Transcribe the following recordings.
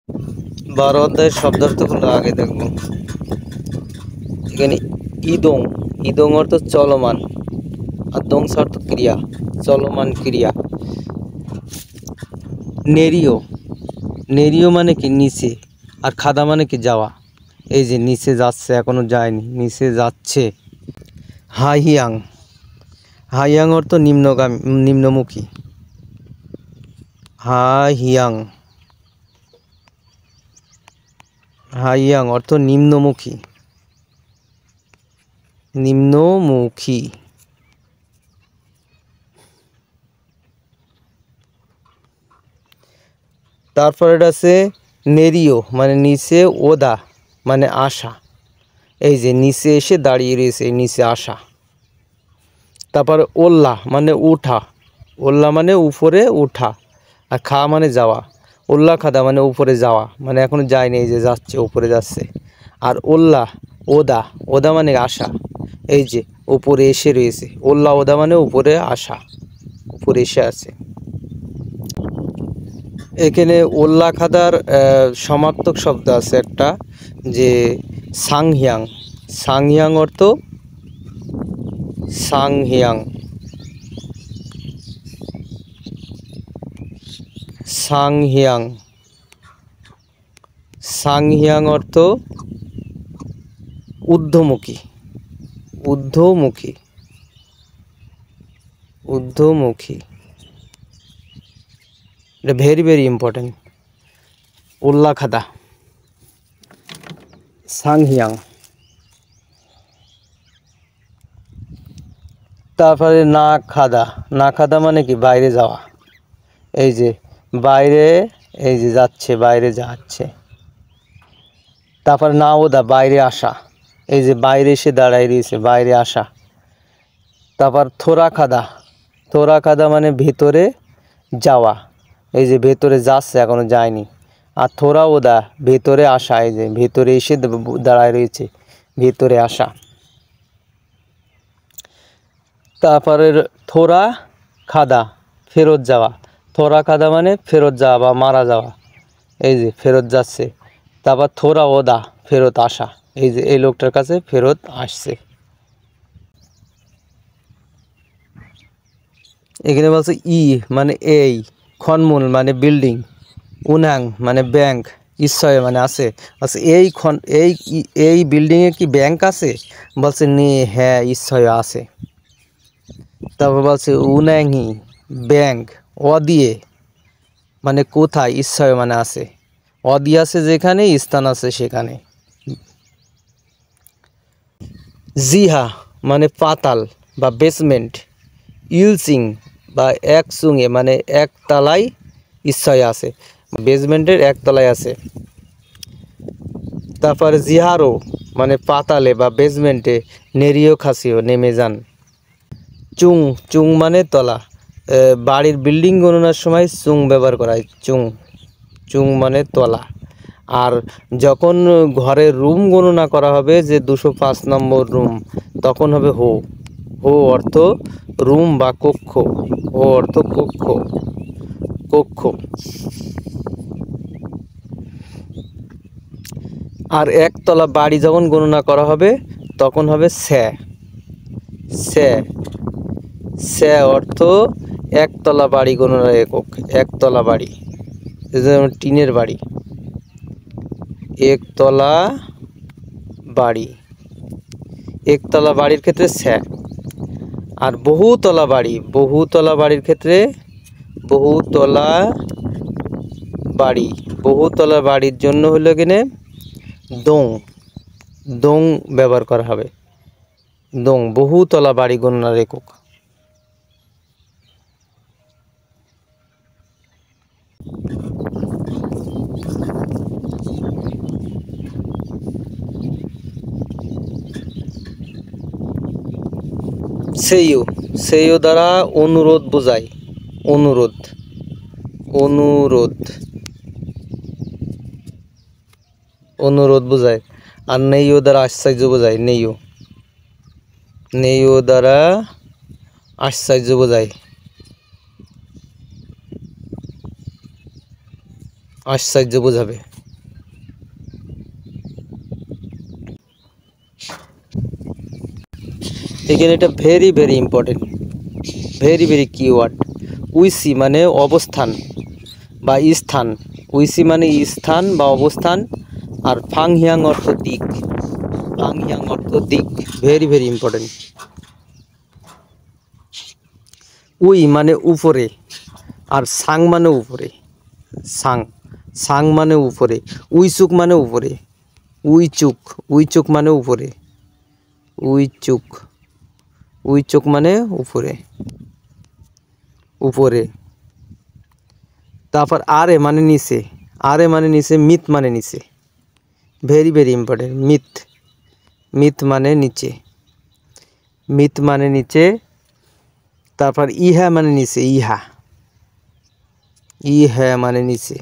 12 অধ্যায়ের শব্দার্থগুলো আগে দেখব। এখানে ইদং, ইদং অর্থ চলমান, আর দংস অর্থ ক্রিয়া, চলমান ক্রিয়া। নেরিও, নেরিও মানে কি নিচে, আর খাদা মানে কি যাওয়া। এই যে নিচে যাচ্ছে, এখনো যায়নি, নিচে যাচ্ছে। হাইয়াং, হাইয়াং অর্থ নিম্নগামী, নিম্নমুখী। হাইয়াং, হাইয়াং অর্থ নিম্নমুখী, নিম্নমুখী। তারপর এটা আছে নেরিও মানে নিচে, ওদা মানে আসা। এই যে নিচে এসে দাঁড়িয়ে রয়েছে, নিচে আসা। তারপর ওল্লা মানে উঠা, ওল্লা মানে উপরে উঠা, আর খা মানে যাওয়া। ওল্লা খাদা মানে উপরে যাওয়া, মানে এখনো যায়নি, এই যে যাচ্ছে, উপরে যাচ্ছে। আর ওল্লা ওদা, ওদা মানে আসা, এই যে উপরে এসে রয়েছে। ওল্লা ওদা মানে উপরে আসা, উপরে এসে আছে। এখানে ওল্লা খাদার সমার্থক শব্দ আছে একটা, যে সাংহিয়াং। সাংহিয়াং অর্থ সাংহিয়াং, সাংহিয়াং, সাংহিয়াং অর্থ ঊর্ধ্বমুখী, ঊর্ধ্বমুখী, ঊর্ধ্বমুখী। এটা ভেরি ভেরি ইম্পর্টেন্ট। ওল্লা খাদা, সাংহিয়াং। তারপরে না খাদা, না খাদা মানে কি বাইরে যাওয়া। এই যে বাইরে, এই যে যাচ্ছে, বাইরে যাচ্ছে। তারপর না ওদা বাইরে আসা, এই যে বাইরে এসে দাঁড়ায় রয়েছে, বাইরে আসা। তারপর থোড়া খাদা, থোড়া খাদা মানে ভেতরে যাওয়া, এই যে ভেতরে যাচ্ছে, এখনো যায়নি। আর থোড়া ওদা ভেতরে আসা, এই যে ভেতরে এসে দাঁড়ায় রয়েছে, ভেতরে আসা। তারপরে থোড়া খাদা ফেরত যাওয়া, থোড়া খাদা মানে ফেরত যাওয়া বা মারা যাওয়া, এই যে ফেরত যাচ্ছে। তারপর থোড়া ওদা ফেরত আসা, এই যে এই লোকটার কাছে ফেরত আসছে। এখানে বলছে ই মানে এই, খনমূল মানে বিল্ডিং, উনাং মানে ব্যাংক, ঈশ্বয় মানে আছে। আচ্ছা এই বিল্ডিংয়ে কি ব্যাংক আছে? বলছে নে, হ্যাঁ ঈশ্বয় আছে। তারপর বলছে উনাংহি ব্যাংক, অদিয়ে মানে কোথায়, ঈশ্বয় মানে আছে, অদি আছে যেখানে, স্থান আছে সেখানে। জিহা মানে পাতাল বা বেসমেন্ট, ইলসিং বা এক সুঙে মানে একতলায় ঈশ্বয় আছে, বেসমেন্টের একতলায় আছে। তারপরে জিহারো মানে পাতালে বা বেসমেন্টে, নেরিও খাসিও নেমে যান। চুং, চুং মানে তলা, বাড়ির বিল্ডিং গণনার সময় চুং ব্যবহার করা হয়, চুং, চুং মানে তলা। আর যখন ঘরের রুম গণনা করা হবে, যে 205 নম্বর রুম, তখন হবে হো, হো অর্থ রুম বা কক্ষ, হো অর্থ কক্ষ, কক্ষ। আর একতলা বাড়ি যখন গণনা করা হবে, তখন হবে স্যা, স্যা, স্যা অর্থ একতলা বাড়ি গণনার একক, একতলা বাড়ি, যেমন টিনের বাড়ি, একতলা বাড়ি, একতলা বাড়ির ক্ষেত্রে স্যা। আর বহুতলা বাড়ি, বহুতলা বাড়ির ক্ষেত্রে বহুতলা বাড়ি, বহুতলা বাড়ির জন্য হলো কিনে দোং, দোং ব্যবহার করা হবে, দোং বহুতলা বাড়ি গণনার একক। সেইও, সেইও দ্বারা অনুরোধ বোঝায়, অনুরোধ, অনুরোধ, অনুরোধ বোঝায়। আর নেইও দ্বারা আশ্চর্য বোঝায়, নেইও, নেইও দ্বারা আশ্চর্য বোঝায়, আশ্চর্য বোঝাবে। এখানে এটা very very important, very very keyword. উইসি মানে অবস্থান বা স্থান, উইসি মানে স্থান বা অবস্থান, আর ফাংহিয়াং অর্থ দিক, ফাংহিয়াং অর্থ দিক, ভেরি ভেরি ইম্পর্টেন্ট। উই মানে উপরে, আর সাং মানে উপরে, সাং, সাং মানে উপরে, উইচুক মানে উপরে, উইচুক, উইচুক মানে উপরে, উইচুক, উইচুক মানে উপরে, উপরে। তারপর আরে মানে নিচে, আরে মানে নিচে, মিত মানে নিচে, ভেরি ভেরি ইম্পর্টেন্ট। মিত, মিত মানে নিচে, মিত মানে নিচে। তারপর ইহা মানে নিচে, ইহা, ইহা মানে নিচে,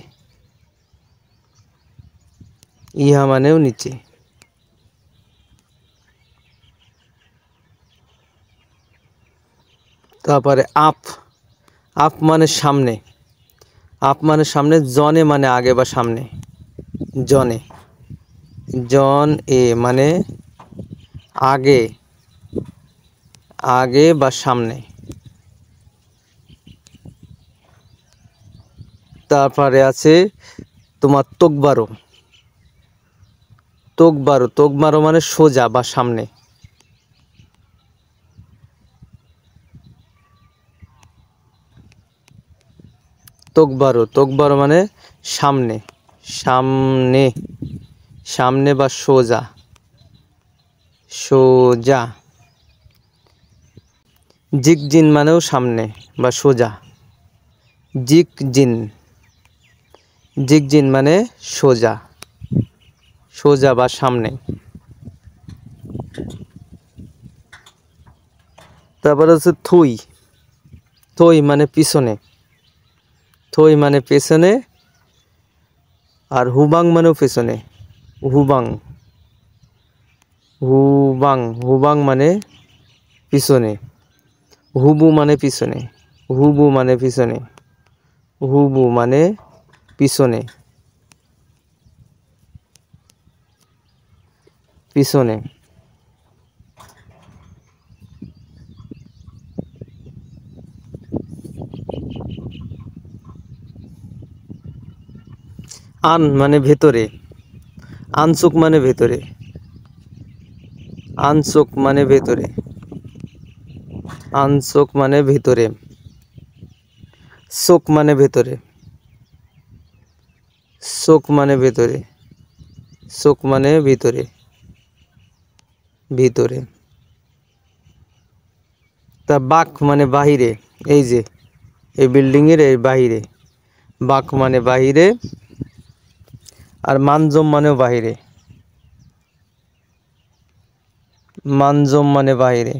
ইহা মানেও নিচে। তারপরে আপ, আপ মানে সামনে, আপ মানে সামনে, জনে মানে আগে বা সামনে, জনে, জন এ মানে আগে, আগে বা সামনে। তারপরে আছে তোমার তোকবারো, তোকবারো, তোকবারো মানে সোজা বা সামনে, তোকবারো, তোকবারো মানে সামনে, সামনে, সামনে বা সোজা, সোজা। জিকজিন মানেও সামনে বা সোজা, জিকজিন, জিকজিন মানে সোজা, সোজা বা সামনে। তারপর হচ্ছে থুই, থই মানে পিছনে, থই মানে পেছনে, আর হুবাং মানেও পেছনে, হুবাং, হুবাং, হুবাং মানে পিছনে, হুবু মানে পিছনে, হুবু মানে পিছনে, হুবু মানে পিছনে, পিছনে। আন মানে ভেতরে, আনচুক মানে ভেতরে, আনচোক মানে ভেতরে, আনচোক মানে ভেতরে, চোখ মানে ভেতরে, চোখ মানে ভেতরে, চোখ মানে ভিতরে, ভিতরে। তা বাক মানে বাহিরে, এই যে এই বিল্ডিংয়ের এই বাহিরে, বাক মানে বাহিরে, আর মানজম মানেও বাহিরে, মানজম মানে বাহিরে,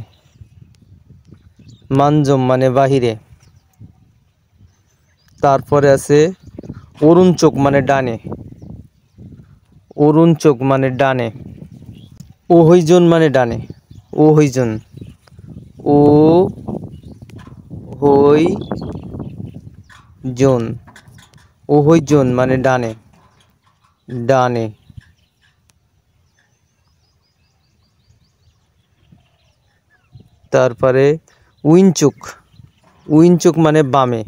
মানজম মানে বাহিরে। তারপরে আছে অরুণ চোখ মানে ডানে, অরুণ চোখ মানে ডানে, ওহৈজন মানে ডানে, ওহৈজন, ও হই জন, ওহৈজন মানে ডানে, ডানে। তারপরে উইনচুক, উইনচুক মানে বামে,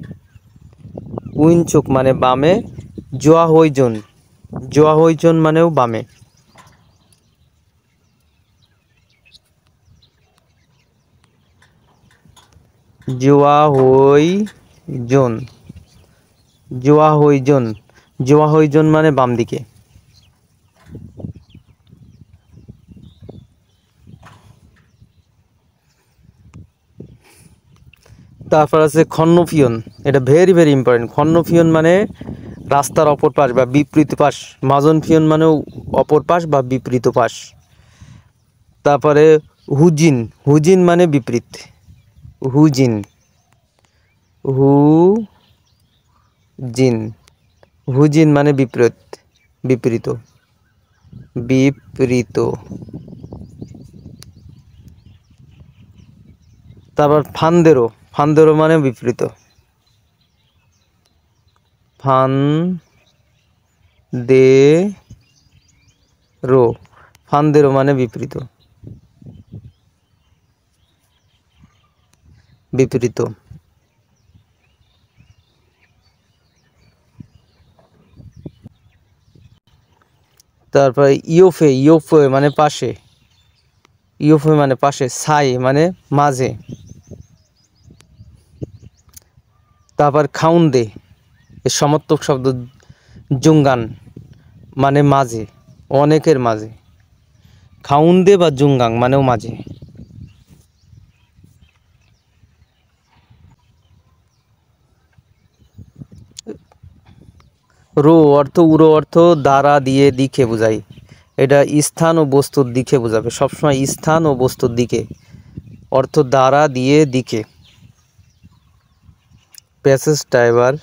উইনচুক মানে বামে, জোয়া হইজন, জোয়া হইজন মানেও বামে। জোয়া হইজন, জোয়া হইজন, জোয়া হইজন মানে বাম দিকে। তারপর আছে খন্নফিয়ন, এটা ভেরি ভেরি ইম্পর্টেন্ট। খন্নফিয়ন মানে রাস্তার অপর পাশ বা বিপরীত পাশ, মাজন ফিয়ন মানেও অপর পাশ বা বিপরীত পাশ। তারপরে হুজিন, হুজিন মানে বিপরীত, হুজিন, হুজিন, হুজিন মানে বিপরীত, বিপরীত, বিপরীত। তারপর ফান্দেরো, ফান্দেরো মানে বিপরীত, ফান দে রো, ফান্দেরো মানে বিপরীত। বিপরীত। তারপরে ইয়োফে, ইয়োফে মানে পাশে, ইয়োফে মানে পাশে, সাই মানে মাঝে। তারপর খাউন্দে এর সমর্থক শব্দ জুঙ্গান মানে মাঝে, অনেকের মাঝে। খাউন্দে বা জুঙ্গাং মানেও মাঝে। রো অর্থ, উড়ো অর্থ দ্বারা দিয়ে দিকে বোঝায়। এটা স্থান ও বস্তুর দিকে বোঝাবে, সবসময় স্থান ও বস্তুর দিকে, অর্থ দ্বারা দিয়ে দিকে। প্যাসেজটা এবার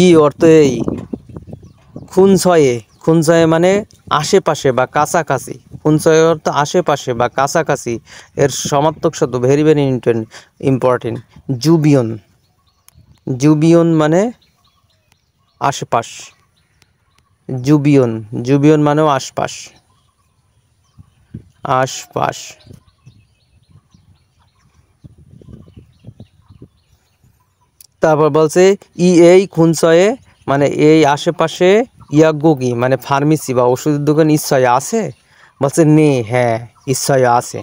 ই অর্থ এই, খুনছয়ে, খুনছয়ে মানে আশেপাশে বা কাছাকাছি, খুনছয়ে অর্থ আশেপাশে বা কাছাকাছি। এর সমার্থক শব্দ ভেরি ভেরি ইম্পর্টেন্ট, জুবিয়ন, জুবিয়ন মানে আশেপাশ, জুবিয়ন, জুবিয়ন মানেও আশপাশ, আশপাশ। তারপর বলছে এই খুনছয়ে মানে এই আশেপাশে ইয়াগোগি মানে ফার্মেসি বা ওষুধের দোকান ইচ্ছায় আছে, বলছে নে, হ্যাঁ ইচ্ছায় আছে।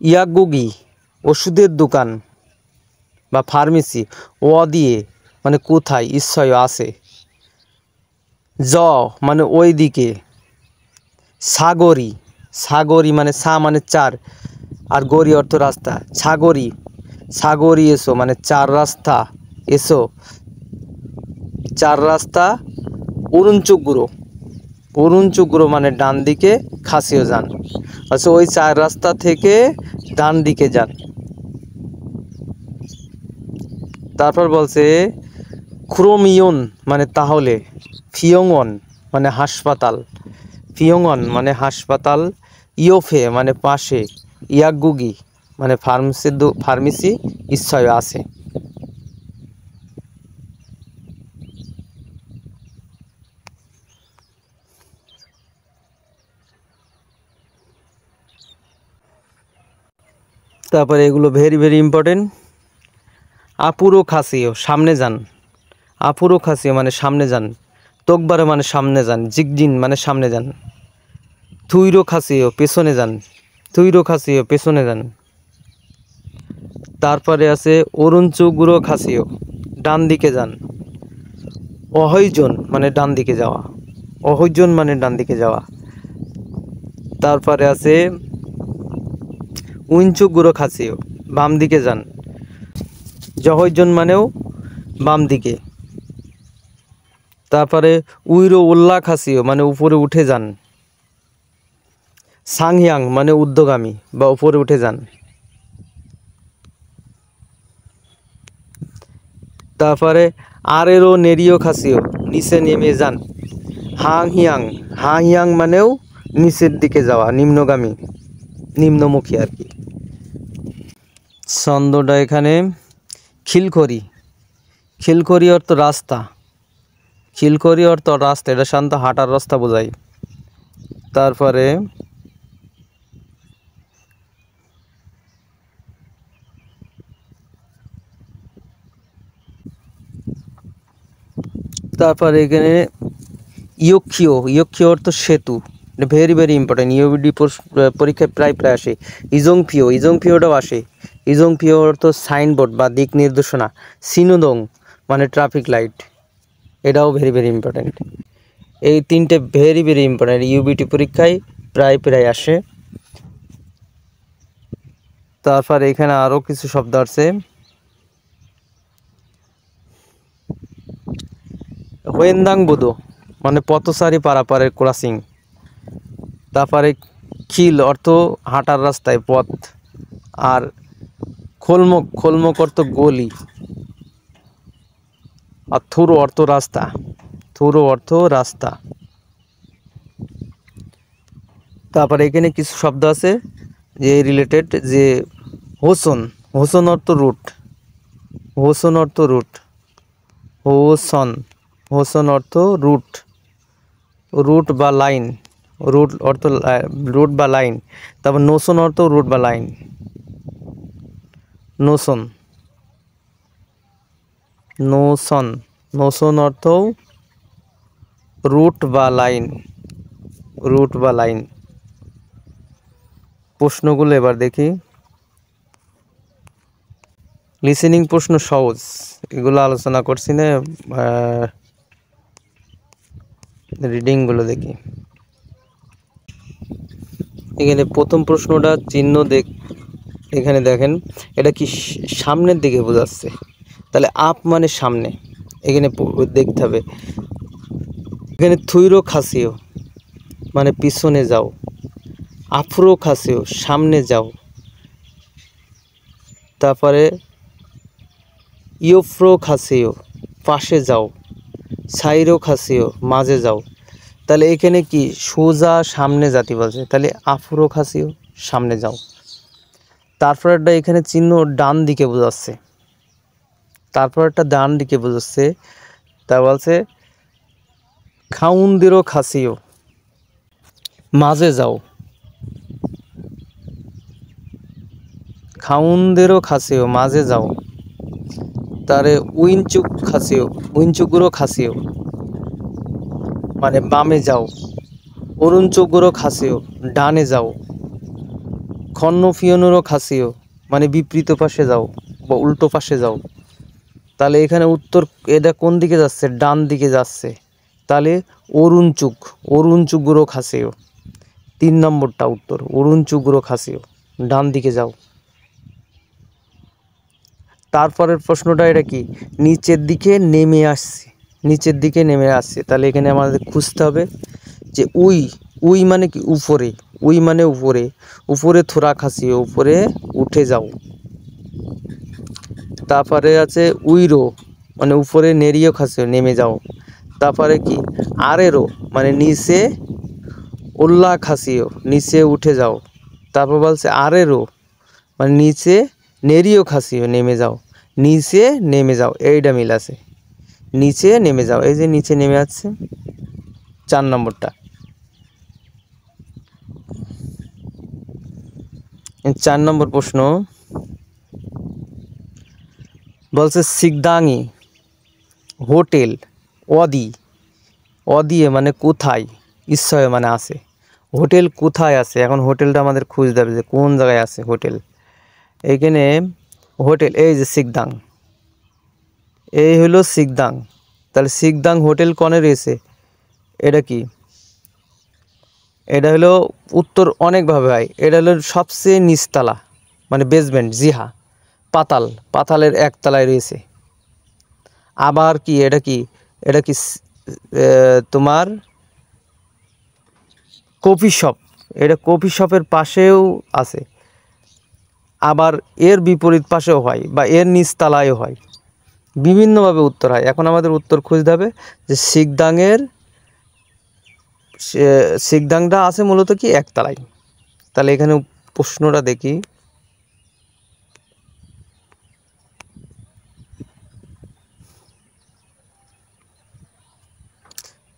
ইয়াগোগি ওষুধের দোকান বা ফার্মেসি, ও দিয়ে মানে কোথায়, ইচ্ছায় আছে। জ মানে ওই দিকে, সাগরি, সাগরি মানে সা মানে চার, আর গরি অর্থ রাস্তা, সাগরি, সাগরি এসো মানে চার রাস্তা এসো, চার রাস্তা। অরুণচুগুরো, অরুণচুগুরো মানে ডান দিকে খাসিও যান, আচ্ছা ওই চার রাস্তা থেকে ডান দিকে যান। তারপর বলছে ক্রোমিয়ন মানে তাহলে, ফিয়ংন মানে হাসপাতাল, ফিয়ংন মানে হাসপাতাল, ইয়োফে মানে পাশে, ইয়াগুগি মানে ফার্মেসি ইচ্ছায় আছে। তারপরে এগুলো ভেরি ভেরি ইম্পর্টেন্ট। আপুরো খাসিও সামনে যান, আপুরো খাসিও মানে সামনে যান, তোকবারে মানে সামনে যান, জিগজিন মানে সামনে যান, থুইরো খাসিও পেছনে যান, থুইরো খাসিও পেছনে যান। তারপরে আছে অরুণচুগুরো খাসিও ডান দিকে যান, অহৈজন মানে ডান দিকে যাওয়া, অহৈজন মানে ডান দিকে যাওয়া। তারপরে আছে উইনচুগুরো খাসিও বাম দিকে যান, জহৈজন মানেও বাম দিকে। তারপরে উইরো উল্লা খাসিও মানে উপরে উঠে যান, সাংহিয়াং মানে ঊর্ধ্বগামী বা উপরে উঠে যান। তারপরে আরেরো নেরিও খাসিও নিচে নেমে যান, হাংহিয়াং, হাংহিয়াং মানেও নিচের দিকে যাওয়া, নিম্নগামী, নিম্নমুখী আর কি। ছন্দটা এখানে খিলখড়ি, খিলখড়ি অর্থ রাস্তা, খিলখড়ি অর্থ রাস্তা, এটা শান্ত হাঁটার রাস্তা বোঝায়। তারপরে তারপরে এখানে ইয়ক্ষীয়, ইয়ক্ষীয় অর্থ সেতু, ভেরি ভেরি ইম্পর্টেন্ট, ইউবিডি পরীক্ষায় প্রায় প্রায় আসে। ইজংফিও, ইজংফিওটাও আসে, ইজংফিও অর্থ সাইনবোর্ড বা দিক নির্দেশনা। সিনোদং মানে ট্রাফিক লাইট, এটাও ভেরি ভেরি ইম্পর্টেন্ট। এই তিনটে ভেরি ভেরি ইম্পর্টেন্ট, ইউবিটি পরীক্ষায় প্রায় প্রায় আসে। তারপর এখানে আরও কিছু শব্দ আছে, হোয়েন্দাং বোদো মানে পথচারী পারাপারের ক্রসিং। তারপরে খিল অর্থ হাঁটার রাস্তায় পথ, আর খোলমুখ, খোলমুখ অর্থ গলি, আর থুরো অর্থ রাস্তা, থুরো অর্থ রাস্তা। তারপরে এখানে কিছু শব্দ আছে যে রিলেটেড, যে হোসন, হোসন অর্থ রুট, হোসন অর্থ রুট, হোসন, হোসন অর্থ রুট, রুট বা লাইন, রুট অর্থ রুট বা লাইন। তারপর নোসন অর্থ রুট বা লাইন, নোসন, নোসন, নোসন অর্থ রুট বা লাইন, রুট বা লাইন। প্রশ্নগুলো এবার দেখি। লিসেনিং প্রশ্ন সহজ, এগুলো আলোচনা করছি না, রিডিংগুলো দেখি। এখানে প্রথম প্রশ্নটা চিহ্ন এখানে দেখেন, এটা কি সামনের দিকে বোঝাচ্ছে, তাহলে আপ মানে সামনে, এখানে দেখতে হবে। এখানে থুইরো খাসিও মানে পিছনে যাও, আফ্রো খাসিও সামনে যাও, তারপরে ইয়োফ্রো খাসিও পাশে যাও, সাইরো খাসিও মাঝে যাও। তাহলে এখানে কি সোজা সামনে জাতি বলছে, তাহলে আফ্রো খাসিও সামনে যাও। তারপরটা এখানে চিহ্ন ডান দিকে বোঝাচ্ছে, তারপর একটা ডান দিকে বোঝাচ্ছে, তা বলছে খাউন্দেরো খাসিও মাঝে যাও, খাউন্দেরো খাসিও মাঝে যাও। তারে উইনচুক খাসিও, উইনচুগুরো খাসিও মানে বামে যাও, অরুণচুগুরো খাসিও ডানে যাও, খন্নফিয়নুরো খাসিও মানে বিপরীত পাশে যাও বা উল্টো পাশে যাও। তাহলে এখানে উত্তর, এটা কোন দিকে যাচ্ছে, ডান দিকে যাচ্ছে, তাহলে অরুণচুক, অরুণচুগুরো খাসিও, 3 নম্বরটা উত্তর, অরুণচুগুরো খাসিও ডান দিকে যাও। তারপরের প্রশ্নটা এটা কি, নিচের দিকে নেমে আসছে, নিচের দিকে নেমে আসছে, তাহলে এখানে আমাদের খুঁজতে হবে যে উই, উই মানে কি উপরে, উই মানে উপরে, উপরে থোড়া খাসিও উপরে উঠে যাও। তারপরে আছে উইরো মানে উপরে নেরিও খাসিও নেমে যাও। তারপরে কি আরেরো মানে নিচে ওল্লা খাসিও নিচে উঠে যাও। তারপর বলছে আরেরো মানে নিচে নেরিও খাসিও নেমে যাও, নিচে নেমে যাও, এইটা মিল আছে, নিচে নেমে যাও, এই যে নিচে নেমে যাচ্ছে 4 নম্বরটা। 4 নম্বর প্রশ্ন বলছে সিকদাঙি হোটেল অদি, অদিয়ে মানে কোথায়, ঈশ্বয় মানে আছে, হোটেল কোথায় আছে। এখন হোটেলটা আমাদের খুঁজতে হবে যে কোন জায়গায় আছে হোটেল। এইখানে হোটেল, এই যে সিকদাং, এই হলো সিকদাং। তাহলে সিকদাং হোটেল কনে রয়েছে, এটা কি, এটা হলো উত্তর অনেকভাবে হয়, এটা হলো সবচেয়ে নিচতলা মানে বেসমেন্ট, জি হ্যাঁ, পাতাল, পাতালের একতলায় রয়েছে। আবার কি এটা কি, এটা কি তোমার কফি শপ, এটা কফি শপের পাশেও আছে, আবার এর বিপরীত পাশেও হয় বা এর নিচতলায়ও হয়, বিভিন্নভাবে উত্তর হয়। এখন আমাদের উত্তর খুঁজতে হবে যে সিকদাংয়ের, সিকদাংটা আছে মূলত কি একতলায়। তাহলে এখানে প্রশ্নটা দেখি,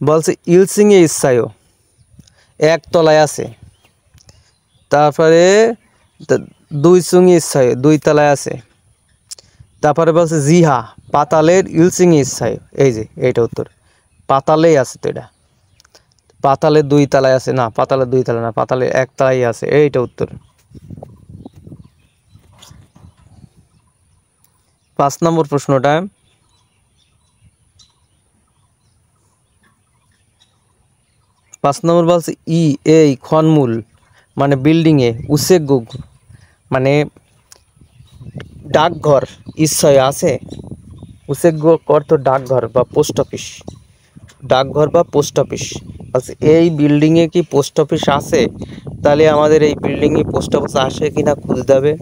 বলছে ইলসিংয়ে ইসায়ও একতলায় আছে, তারপরে 2 সুঙি ইসায়ও 2 তলায় আছে, তারপরে বলছে জিহা পাতালের ইলসিংয়ে ইসায়ও, এই যে এইটা উত্তর, পাতালেই আছে তো, এটা পাতালে 2 তলায় আছে না, পাতালে 2 তলা না, পাতালে 1 তলায় আছে, এইটা উত্তর। 5 নম্বর প্রশ্নটা, 5 নম্বর বলছে ই এই খনমূল মানে বিল্ডিংয়ে, উসেগুগ মানে ডাকঘর ঈশ্বয় আছে, উসেগুগ অর্থ ডাকঘর বা পোস্ট অফিস, ডাকঘর বা পোস্ট অফিস। আচ্ছা এই বিল্ডিংয়ে কি পোস্ট অফিস আছে, তাহলে আমাদের এই বিল্ডিংয়ে পোস্ট অফিস আসে কিনা খুঁজতে হবে।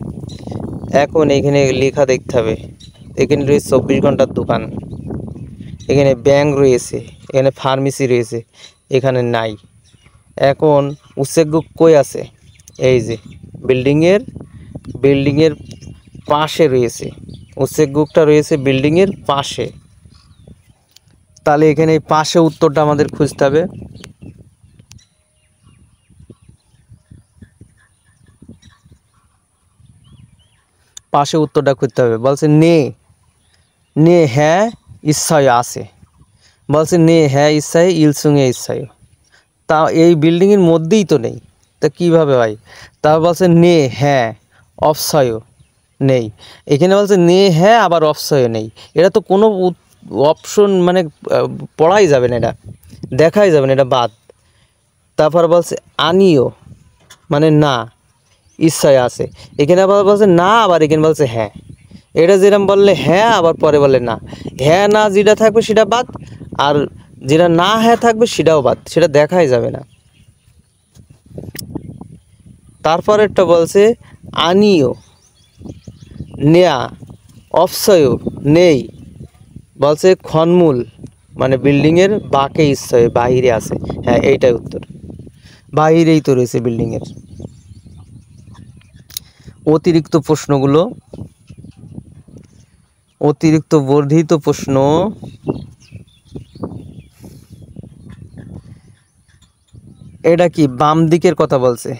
এখন এখানে লেখা দেখতে হবে, এখানে রয়েছে 24 ঘন্টার দোকান, এখানে ব্যাংক রয়েছে, এখানে ফার্মেসি রয়েছে, এখানে নাই। এখন উসেগুগ কই আছে, এই যে বিল্ডিংয়ের পাশে রয়েছে, উচ্ছেক গুকটা রয়েছে বিল্ডিংয়ের পাশে। তাহলে এখানে এই পাশে উত্তরটা আমাদের খুঁজতে হবে। পাশে উত্তরটা খুঁজতে হবে। বলছে নে নে হ্যাঁ ইচ্ছায় আছে, বলছে নে হ্যাঁ ইচ্ছায় ইলসুঙে ইচ্ছায়, তা এই বিল্ডিংয়ের মধ্যেই তো নেই, তা কীভাবে হয়? তা বলছে নে হ্যাঁ অপসয় নেই, এখানে বলছে নে হ্যাঁ আবার অপসয় নেই, এটা তো কোনো অপশন মানে পড়াই যাবে না, এটা দেখাই যাবে না, এটা বাদ। তারপর বলছে আনিও মানে না ইচ্ছায় আছে, এখানে আবার বলছে না আবার এখানে বলছে হ্যাঁ, এটা যেরকম বললে হ্যাঁ আবার পরে বললে না, হ্যাঁ না যেটা থাকবে সেটা বাদ, আর যেটা না হ্যাঁ থাকবে সেটাও বাদ, সেটা দেখাই যাবে না। তারপরেরটা বলছে আনিও নেয়া অপসয় নেই, বলছে খনমূল মানে বিল্ডিংয়ের বাকে ইচ্ছয় বাহিরে আছে, হ্যাঁ এইটাই উত্তর, বাহিরেই তো রয়েছে বিল্ডিংয়ের। অতিরিক্ত প্রশ্নগুলো, অতিরিক্ত বর্ধিত প্রশ্ন, এটা কি বাম দিকের কথা বলছে,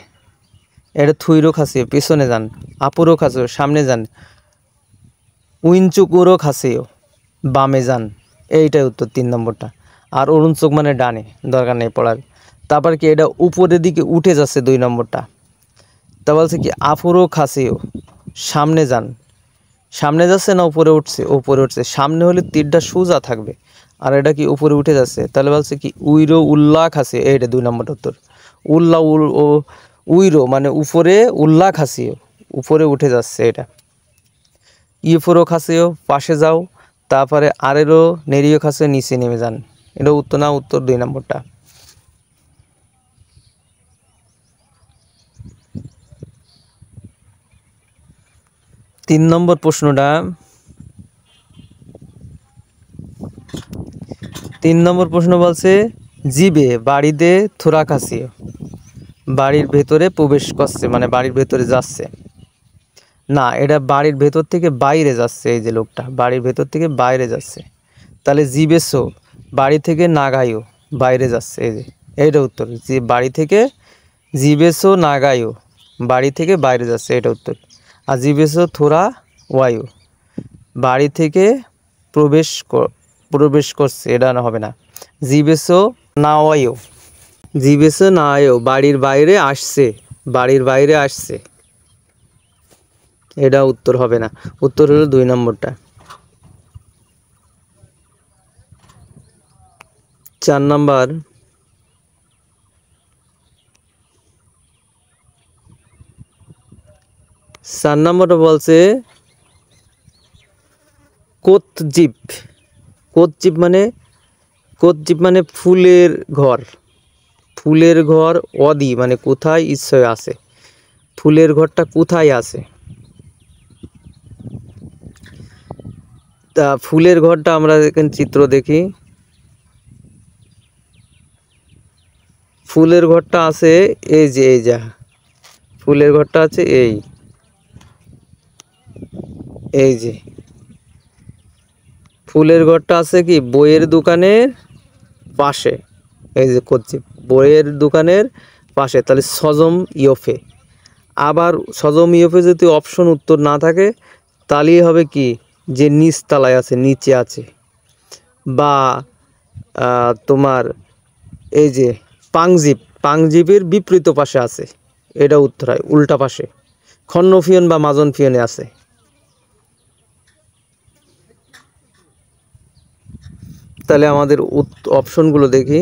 এটা থুইরো খাসিও পেছনে যান, আপুরো খাসিও সামনে যান, উইনচুকুরো খাসিও বামে যান, এইটাই উত্তর 3 নম্বরটা। আর অরুণ চোখ মানে ডানে, দরকার নেই পড়ার। তারপর কি এটা উপরের দিকে উঠে যাচ্ছে 2 নম্বরটা, তা বলছে কি আফুরো খাসিও সামনে যান, সামনে যাচ্ছে না উপরে উঠছে? উপরে উঠছে, সামনে হলে তীরটা সোজা থাকবে, আর এটা কি উপরে উঠে যাচ্ছে, তাহলে বলছে কি উইরো উল্লাহ খাসিও, এইটা 2 নম্বর উত্তর। উল্লাহ উইরো মানে উপরে, উল্লাহ খাসিও উপরে উঠে যাচ্ছে, এটা। ইফুরো খাসিও পাশে যাও, তারপরে আরেরও নেরিও খাসিও নিচে নেমে যান, এটা উত্তর না, উত্তর 2 নম্বরটা। তিন নম্বর প্রশ্নটা, 3 নম্বর প্রশ্ন বলছে জিবে বাড়িতে থোরা খাসিও, বাড়ির ভেতরে প্রবেশ করছে মানে বাড়ির ভেতরে যাচ্ছে, না এটা বাড়ির ভেতর থেকে বাইরে যাচ্ছে, এই যে লোকটা বাড়ির ভেতর থেকে বাইরে যাচ্ছে, তাহলে জিবেসো বাড়ি থেকে নাগাইও বাইরে যাচ্ছে, এই যে এইটা উত্তর, যে বাড়ি থেকে জিবেসো নাগাইও বাড়ি থেকে বাইরে যাচ্ছে, এটা উত্তর। আর জিবেসো থোরা ওয়ায়ু বাড়ি থেকে প্রবেশ করছে, এটা না হবে না, জিবেসো না ওয়ায়ু, জিবেসো না আয়ো বাড়ির বাইরে আসছে, বাড়ির বাইরে আসছে, এটা উত্তর হবে না, উত্তর হলো 2 নম্বরটা। 4 নম্বর, বলছে কোতজিপ, কোতজিপ মানে ফুলের ঘর, ফুলের ঘর অদি মানে কোথায় ইচ্ছয় আছে, ফুলের ঘরটা কোথায় আছে, তা ফুলের ঘরটা আমরা এখানে চিত্র দেখি, ফুলের ঘরটা আছে এই যে, এই যা ফুলের ঘরটা আছে এই যে ফুলের ঘরটা আছে কি বইয়ের দোকানের পাশে, এই যে করছি বইয়ের দোকানের পাশে, তাহলে সজম ইয়ফে, আবার সজম ইয়ফে যদি অপশন উত্তর না থাকে তাহলেই হবে কি যে নিচ তলায় আছে, নিচে আছে, বা তোমার এই যে পাংজিপের বিপরীত পাশে আছে, এটা উত্তর হয় উল্টা পাশে, খন্নফিয়ন বা মাজন ফিয়নে আছে। তাহলে আমাদের অপশনগুলো দেখি,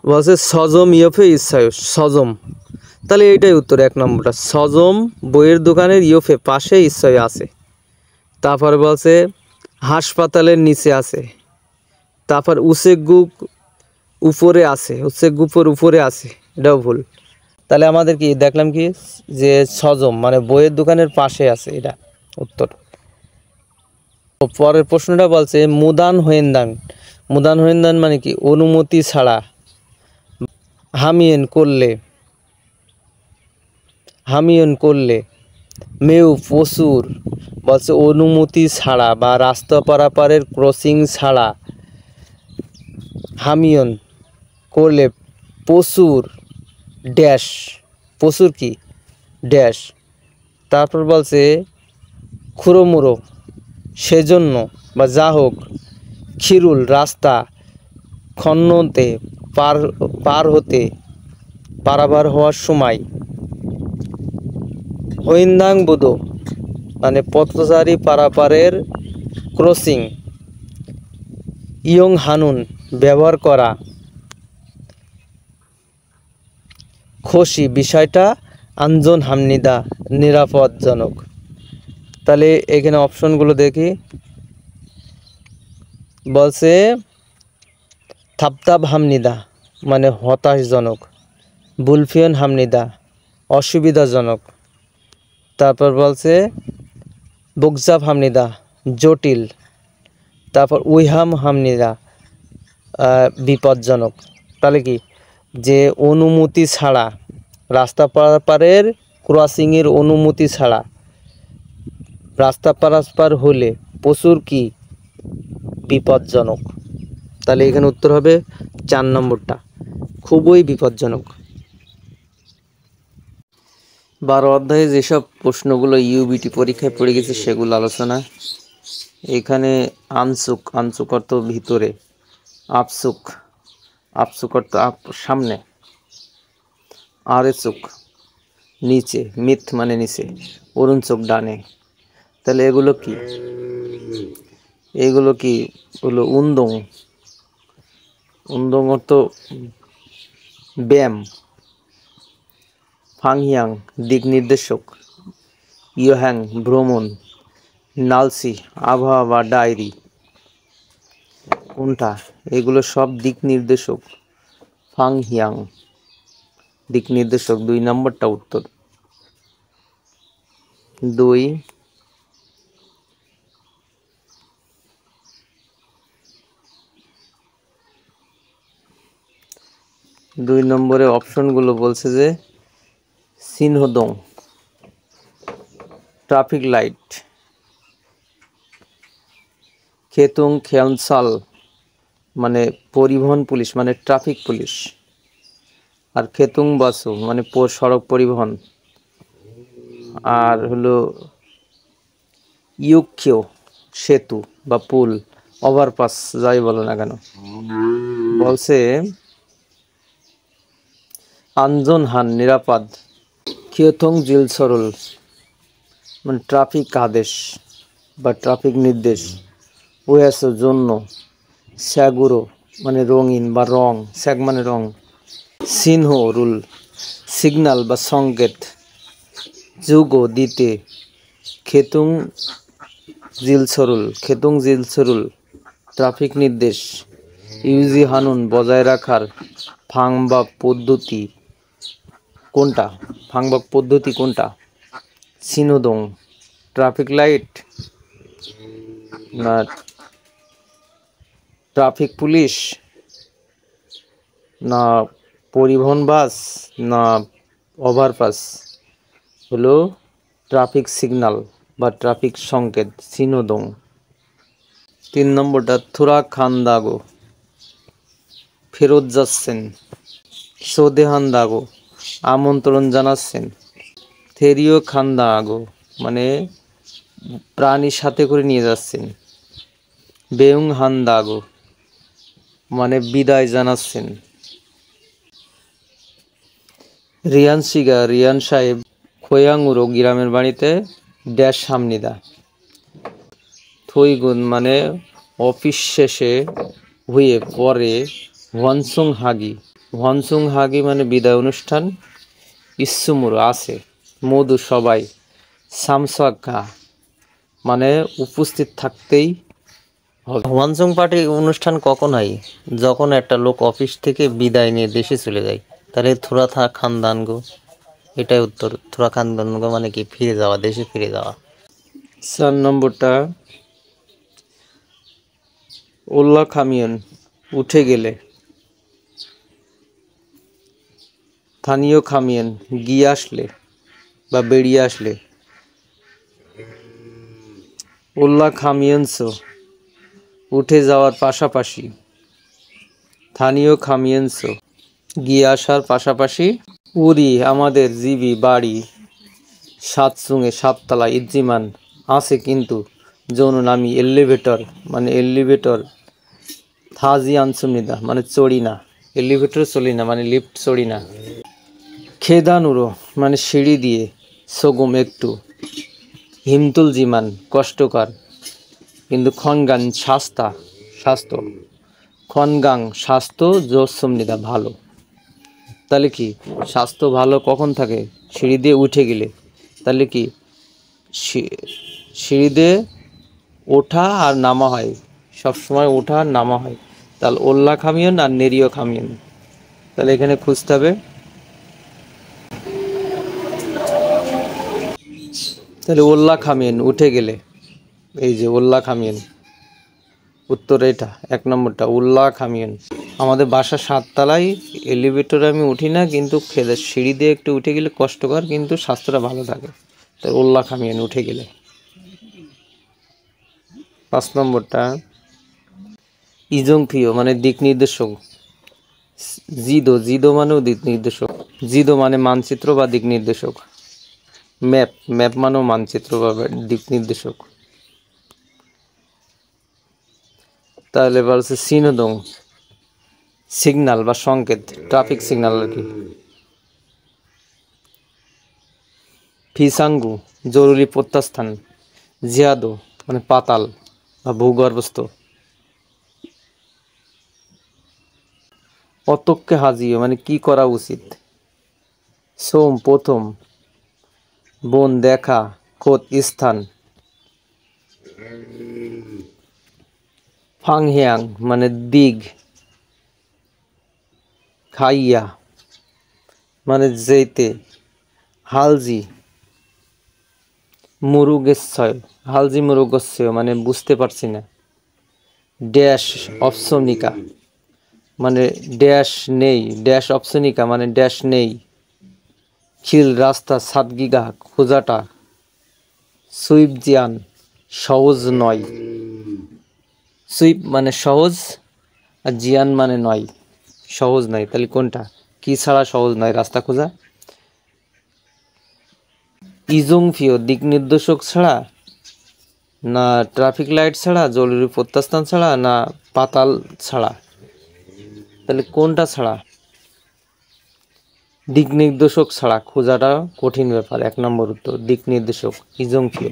বলছে সজম ইয়ফে ইচ্ছায় সজম, তাহলে এইটাই উত্তর 1 নম্বরটা, সজম বইয়ের দোকানের ইয়ফে পাশে ইচ্ছায় আছে। তারপরে বলছে হাসপাতালের নিচে আছে, তারপর উসেগুক উপরে আছে, উসেগুপের উপরে আছে, এটাও ভুল। তাহলে আমাদের কি দেখলাম কি যে সজম মানে বইয়ের দোকানের পাশে আছে, এটা উত্তর। পরের প্রশ্নটা বলছে মুদান হোয়েন্দান, মুদান হোয়েন্দান মানে কি অনুমতি ছাড়া, হামিয়ন করলে, হামিয়ন করলে। মেউ প্রচুর, বলছে অনুমতি ছাড়া বা রাস্তা পারাপারের ক্রসিং ছাড়া হামিয়ন করলে প্রচুর ড্যাশ, প্রচুর কি ড্যাশ। তারপর বলছে খুড়োমুড়ো, সেজন্য বা যা হোক। খিরুল রাস্তা, খন্নতে পার হতে, পারাবার হওয়ার সময়। হৈন্দাং বুধো, মানে পথচারী পারাপারের ক্রসিং। ইয়ং হানুন, ব্যবহার করা। খুশি, বিষয়টা আঞ্জন হামনিদা, নিরাপদজনক। তাহলে এখানে অপশনগুলো দেখি। বলছে থাপতাপ হামনিদা মানে হতাশজনক, বুলফিয়ন হামনিদা অসুবিধাজনক। তারপর বলছে বুকজাব হামনিদা জটিল। তারপর উইহাম হামনিদা বিপজ্জনক। তাহলে কি যে অনুমতি ছাড়া, রাস্তা পারাপারের ক্রসিংয়ের অনুমতি ছাড়া রাস্তা পারাপার হলে প্রচুর কি বিপজ্জনক। তাহলে এখানে উত্তর হবে 4 নম্বরটা, খুবই বিপজ্জনক। 12 অধ্যায়ে যেসব প্রশ্নগুলো ইউবিটি পরীক্ষায় পড়ে গেছে সেগুলো আলোচনা। এখানে আনসুক, আনসুক অর্থ ভিতরে, আপসুক, আপসুক অর্থ সামনে, আরেসুক নিচে, মিথ মানে নিচে, অরুণচুক ডানে। তাহলে এগুলো কি, এগুলো কি হলো উন্দং, উন্দং অর্থ ব্যায়াম, ফাংহিয়াং দিক নির্দেশক, ইয়োহ্যাং ভ্রমণ, নালসি আবহাওয়া বা ডায়েরি। কোনটা, এগুলো সব দিক নির্দেশক। ফাংহিয়াং দিক নির্দেশক, 2 নম্বরটা উত্তর। 2 নম্বরে অপশনগুলো বলছে যে সিনহোদং ট্রাফিক লাইট, খেতুং খেয়নসাল মানে পরিবহন পুলিশ মানে ট্রাফিক পুলিশ, আর খেতুং বাসু মানে সড়ক পরিবহন, আর হলো ইউকিও সেতু বা পুল, ওভারপাস যাই বলো না কেন। বলছে আঞ্জন হান নিরাপদ, খিয়থং জিল সরল মানে ট্রাফিক আদেশ বা ট্রাফিক নির্দেশ, ওয়াসো জন্য, স্যাগুরো মানে রঙিন বা রং, স্যাগ মানে রং, সিনহো রুল সিগন্যাল বা সংকেত, যুগো দিতে, খেতুং জিলসরুল, খেতুং জিলসরুল ট্রাফিক নির্দেশ, ইউজি হানুন বজায় রাখার, ফাংবাক পদ্ধতি কোনটা, ফাংবাক পদ্ধতি কোনটা, সিনোদং ট্রাফিক লাইট না ট্রাফিক পুলিশ না পরিবহন বাস না ওভারপাস, হলো ট্রাফিক সিগন্যাল বা ট্রাফিক সংকেত সিনোদং। 3 নম্বরটা থুরা খান্দাগো ফেরত যাচ্ছেন, সোদেহান দাগো আমন্ত্রণ জানাচ্ছেন, থেরিও খান্দা আগো মানে প্রাণী সাথে করে নিয়ে যাচ্ছেন, বেউং হান দাগো মানে বিদায় জানাচ্ছেন। রিয়ান সিগা রিয়ান সাহেব খোয়াঙ্গুরো গ্রামের বাড়িতে ড্যাশ হামনিদা, থইগুন মানে অফিস শেষে হয়ে পরে, ওয়ানসুং হাগি, ওয়ানসুং হাগি মানে বিদায় অনুষ্ঠান, ইসুমুরো আছে, মধু সবাই, সামসাকা মানে উপস্থিত থাকতেই হবে। ওয়ানসুং পার্টি অনুষ্ঠান কখন হয়, যখন একটা লোক অফিস থেকে বিদায় নিয়ে দেশে চলে যায়। তাহলে থুরা থা খানদান গো, এটাই উত্তর। থুরা খানদান গো মানে কি ফিরে যাওয়া, দেশে ফিরে যাওয়া। 4 নম্বরটা উল্লাহ খামিয়ন উঠে গেলে, স্থানীয় খামিয়েন গিয়ে আসলে বা বেরিয়ে আসলে। ওল্লা খামিয়েনসো উঠে যাওয়ার পাশাপাশি। স্থানীয় খামিয়েনসো গিয়ে আসার পাশাপাশি। উরি আমাদের জিবি বাড়ি সাতসুঙে সাততলা ইজ্জিমান আছে কিন্তু যৌন নামি এলিভেটর মানে এলিভেটর থাজি আনসুমিদা মানে চড়ি না, এলিভেটর চলি না মানে লিফট চড়ি না। খেদানুরো মানে সিঁড়ি দিয়ে, সগুম একটু, হিমতুল জিমান কষ্টকর কিন্তু খনগান স্বাস্থ্য স্বাস্থ্য, খনগাং স্বাস্থ্য জোসুমনিদা ভালো। তাহলে কি স্বাস্থ্য ভালো কখন থাকে? সিঁড়ি দিয়ে উঠে গেলে। তাহলে কি সিঁড়ি দিয়ে ওঠা আর নামা হয়, সবসময় ওঠা আর নামা হয়। তাহলে ওল্লা খামিয়ন আর নেরিও খামিয়ন। তাহলে এখানে খুঁজতে হবে। তাহলে ওল্লা খামিয়েন উঠে গেলে, এই যে ওল্লা খামিয়েন, উত্তর এটা 1 নম্বরটা উল্লা খামিয়েন। আমাদের বাসা 7 তলায়, এলিভেটরে আমি উঠি না কিন্তু সিঁড়ি দিয়ে একটু উঠে গেলে কষ্টকর কিন্তু স্বাস্থ্যটা ভালো থাকে। তাই উল্লা খামিয়েন উঠে গেলে। 5 নম্বরটা ইজংফিও মানে দিক নির্দেশক। জিদো জিদো মানেও দিক নির্দেশক, জিদো মানে মানচিত্র বা দিক নির্দেশক। ম্যাপ ম্যাপ মানেও মানচিত্র বা দিক নির্দেশক। তাহলে এবার হচ্ছে সিনোদং সিগন্যাল বা সংকেত, ট্রাফিক সিগন্যাল আর কি। ফিসাঙ্গু জরুরি প্রত্যাস্থান। জিয়াদো মানে পাতাল বা ভূগর্ভস্থ। অতক্কে হাজিও মানে কি করা উচিত। সোম প্রথম, বন দেখা, খোদ স্থান। ফাংহিয়াং মানে দিগ, খাইয়া মানে যেতে। হালজি মুরুগেশ্বয়, হালজি মুরুগস্বয় মানে বুঝতে পারছি না। ড্যাশ অপশনিকা মানে ড্যাশ নেই, ড্যাশ অপশনিকা মানে ড্যাশ নেই। খিল রাস্তা সাতগিগা খোঁজাটা। সুইপ জিয়ান সহজ নয়। সুইপ মানে সহজ আর জিয়ান মানে নয়, সহজ নয়। তাহলে কোনটা? কি ছাড়া সহজ নয় রাস্তা খোঁজা? ইজংফিও দিক নির্দেশক ছাড়া, না ট্রাফিক লাইট ছাড়া, জরুরি প্রত্যাস্থান ছাড়া, না পাতাল ছাড়া? তাহলে কোনটা ছাড়া? দিক নির্দেশক ছাড়া খোঁজাটা কঠিন ব্যাপার। 1 নম্বর উত্তর দিক নির্দেশক ইজংফিও।